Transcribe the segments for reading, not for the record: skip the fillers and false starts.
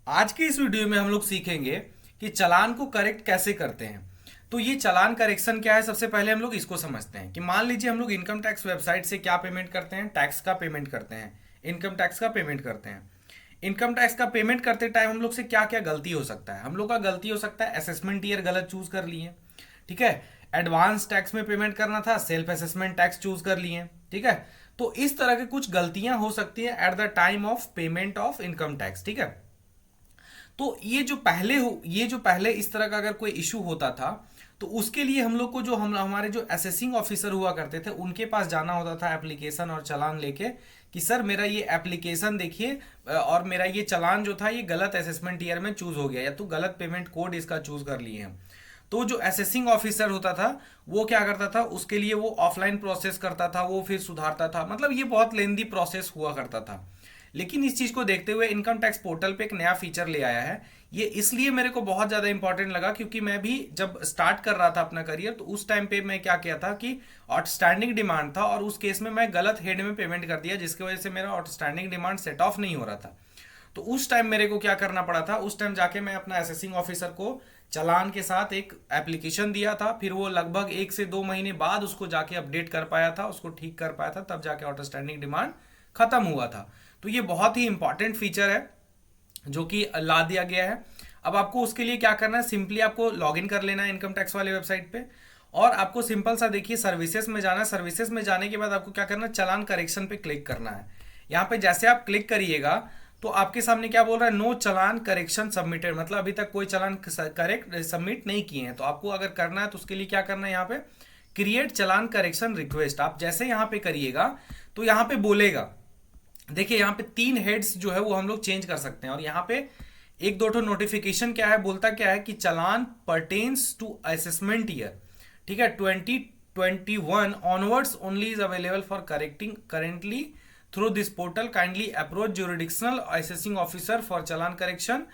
आज के इस वीडियो में हम लोग सीखेंगे कि चालान को करेक्ट कैसे करते हैं। तो ये चालान करेक्शन क्या है, सबसे पहले हम लोग इसको समझते हैं कि मान लीजिए हम लोग इनकम टैक्स वेबसाइट से क्या पेमेंट करते हैं, टैक्स का पेमेंट करते हैं, इनकम टैक्स का पेमेंट करते हैं। इनकम टैक्स का पेमेंट करते टाइम हम लोग से क्या क्या गलती हो सकता है। हम लोग का गलती हो सकता है असेसमेंट ईयर गलत चूज कर लिए, ठीक है। एडवांस टैक्स में पेमेंट करना था, सेल्फ असेसमेंट टैक्स चूज कर लिए, ठीक है। तो इस तरह के कुछ गलतियां हो सकती हैं at the time of payment of income tax, ठीक है। तो ये जो पहले इस तरह का अगर कोई इशू होता था तो उसके लिए हम लोग को जो हम हमारे जो असेसिंग ऑफिसर हुआ करते थे उनके पास जाना होता था एप्लीकेशन और चालान लेके कि सर मेरा ये एप्लीकेशन देखिए और मेरा ये चालान जो था ये गलत असेसमेंट ईयर में चूज हो गया या तो गलत पेमेंट कोड इसका चूज कर लिए हैं। तो जो असेसिंग ऑफिसर होता था वो क्या करता था, उसके लिए वो ऑफलाइन प्रोसेस करता था, वो फिर सुधारता था, मतलब ये बहुत लेंदी प्रोसेस हुआ करता था। लेकिन इस चीज को देखते हुए इनकम टैक्स पोर्टल पे एक नया फीचर ले आया है। ये इसलिए मेरे को बहुत ज्यादा इंपॉर्टेंट लगा क्योंकि मैं भी जब स्टार्ट कर रहा था अपना करियर तो उस टाइम पे मैं क्या किया था कि आउटस्टैंडिंग डिमांड था और उस केस में मैं गलत हेड में पेमेंट कर दिया जिसकी वजह से मेरा आउटस्टैंडिंग डिमांड सेट ऑफ नहीं हो रहा था। तो उस टाइम मेरे को क्या करना पड़ा था, उस टाइम जाके मैं अपना असेसिंग ऑफिसर को चालान के साथ एक एप्लीकेशन दिया था, फिर वो लगभग 1 से 2 महीने बाद उसको जाके अपडेट कर पाया था, उसको ठीक कर पाया था, तब जाके आउटस्टैंडिंग डिमांड खत्म हुआ था। तो ये बहुत ही इंपॉर्टेंट फीचर है जो कि ला दिया गया है। अब आपको उसके लिए क्या करना है, सिंपली आपको लॉगिन कर लेना है इनकम टैक्स वाले वेबसाइट पे और आपको सिंपल सा देखिए सर्विसेज में जाना है। सर्विसेज में जाने के बाद आपको क्या करना है, चालान करेक्शन पे क्लिक करना है। यहाँ पे जैसे आप क्लिक करिएगा तो आपके सामने क्या बोल रहा है, नो चालान करेक्शन सबमिटेड, मतलब अभी तक कोई चालान करेक्ट सबमिट नहीं किए हैं। तो आपको अगर करना है तो उसके लिए क्या करना है, यहाँ पे क्रिएट चालान करेक्शन रिक्वेस्ट आप जैसे यहाँ पे करिएगा तो यहाँ पे बोलेगा, देखिए यहाँ पे 3 हेड्स जो है वो हम लोग चेंज कर सकते हैं और यहाँ पे एक दो ठो नोटिफिकेशन क्या है, बोलता क्या है कि challan pertains to assessment year, ठीक है, 2021 onwards only is available for correcting currently through this portal, kindly approach jurisdictional assessing officer for challan correction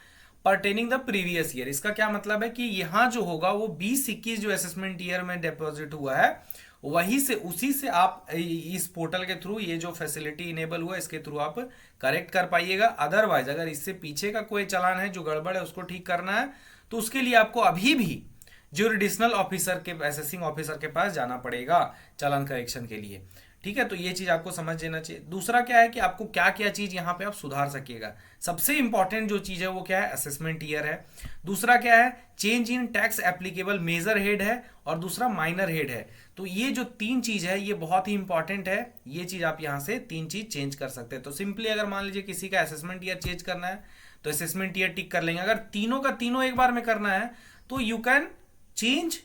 pertaining the previous year. इसका क्या मतलब है कि यहाँ जो होगा वो 2021 जो असेसमेंट ईयर में डिपॉजिट हुआ है वही से उसी से आप इस पोर्टल के थ्रू ये जो फैसिलिटी इनेबल हुआ इसके थ्रू आप करेक्ट कर पाइएगा। अदरवाइज अगर इससे पीछे का कोई चालान है जो गड़बड़ है उसको ठीक करना है तो उसके लिए आपको अभी भी जुरिडिक्शनल ऑफिसर के असेसिंग ऑफिसर के पास जाना पड़ेगा चालान करेक्शन के लिए, ठीक है। तो ये चीज आपको समझ लेना चाहिए। दूसरा क्या है कि आपको क्या क्या चीज यहाँ पे आप सुधार सकिएगा। सबसे इंपॉर्टेंट जो चीज है वो क्या है, असेसमेंट ईयर है। दूसरा क्या है, change in tax applicable major head है और दूसरा माइनर हेड है। तो ये जो 3 चीज है ये बहुत ही इंपॉर्टेंट है। ये चीज आप यहाँ से 3 चीज चेंज कर सकते हैं। तो सिंपली अगर मान लीजिए किसी का असेसमेंट ईयर चेंज करना है तो असेसमेंट ईयर टिक कर लेंगे। अगर तीनों का तीनों एक बार में करना है तो you can change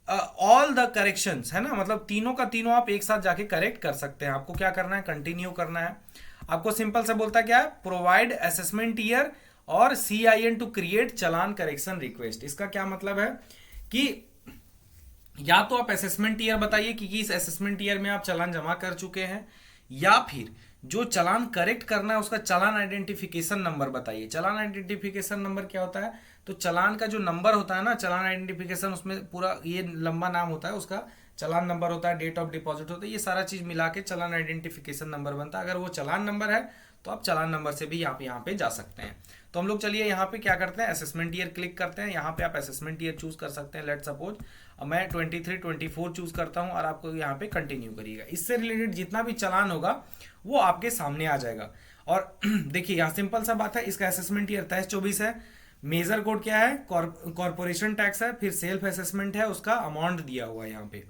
all the corrections, है ना, मतलब तीनों का तीनों आप एक साथ जाके करेक्ट कर सकते हैं। आपको क्या करना है, कंटिन्यू करना है। आपको सिंपल से बोलता क्या है, प्रोवाइड असेसमेंट ईयर और CIN to create challan correction request. इसका क्या मतलब है कि या तो आप असेसमेंट ईयर बताइए कि इस असेसमेंट ईयर में आप चालान जमा कर चुके हैं, या फिर जो चालान करेक्ट करना है उसका चालान आइडेंटिफिकेशन नंबर बताइए। चालान आइडेंटिफिकेशन नंबर क्या होता है, तो चालान का जो नंबर होता है ना, चालान आइडेंटिफिकेशन, उसमें पूरा ये लंबा नाम होता है उसका, चालान नंबर होता है, डेट ऑफ डिपॉजिट होता है, ये सारा चीज मिला के चालान आइडेंटिफिकेशन नंबर बनता है। अगर वो चालान नंबर है तो आप चालान नंबर से भी आप यहाँ पे जा सकते हैं। तो हम लोग चलिए यहाँ पे क्या करते हैं, असेसमेंट ईयर क्लिक करते हैं। यहाँ पे आप असेसमेंट ईयर चूज कर सकते हैं। लेट सपोज मैं 23-24 चूज करता हूँ और आपको यहाँ पे कंटिन्यू करिएगा। इससे रिलेटेड जितना भी चालान होगा वो आपके सामने आ जाएगा। और देखिए यहाँ सिंपल सा बात है, इसका असेसमेंट ईयर 23-24 है, मेजर कोड क्या है, कॉर्पोरेशन टैक्स है, फिर सेल्फ असेसमेंट है, उसका अमाउंट दिया हुआ है यहाँ पे।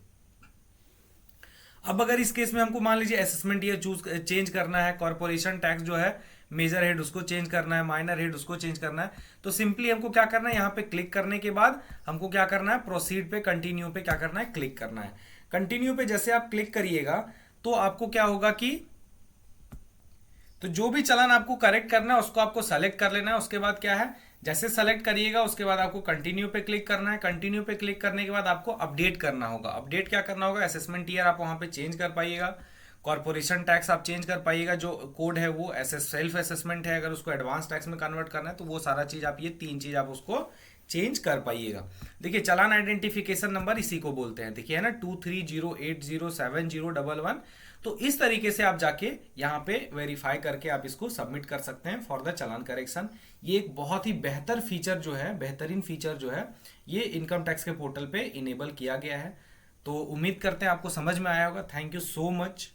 अब अगर इस केस में हमको मान लीजिए असेसमेंट ईयर चेंज करना है, कॉर्पोरेशन टैक्स जो है मेजर हेड उसको चेंज करना है, माइनर हेड उसको चेंज करना है, तो सिंपली हमको क्या करना है, यहाँ पे क्लिक करने के बाद हमको क्या करना है, प्रोसीड पे, कंटिन्यू पे क्या करना है, क्लिक करना है। कंटिन्यू पे जैसे आप क्लिक करिएगा तो आपको क्या होगा कि तो जो भी चालान आपको करेक्ट करना है उसको आपको सेलेक्ट कर लेना है। उसके बाद क्या है, जैसे सेलेक्ट करिएगा उसके बाद आपको कंटिन्यू पे क्लिक करना है। कंटिन्यू पे क्लिक करने के बाद आपको अपडेट करना होगा। अपडेट क्या करना होगा, असेसमेंट ईयर आप वहां पे चेंज कर पाइएगा, कॉर्पोरेशन टैक्स आप चेंज कर पाइएगा, जो कोड है वो सेल्फ असेसमेंट है, अगर उसको एडवांस टैक्स में कन्वर्ट करना है तो वो सारा चीज आप, ये 3 चीज आप उसको चेंज कर पाइएगा। देखिए चालान आइडेंटिफिकेशन नंबर इसी को बोलते हैं, देखिए है ना, 2308070111। तो इस तरीके से आप जाके यहाँ पे वेरीफाई करके आप इसको सबमिट कर सकते हैं फॉर द चालान करेक्शन। ये एक बहुत ही बेहतर फीचर जो है, बेहतरीन फीचर जो है, ये इनकम टैक्स के पोर्टल पे इनेबल किया गया है। तो उम्मीद करते हैं आपको समझ में आया होगा। Thank you so much.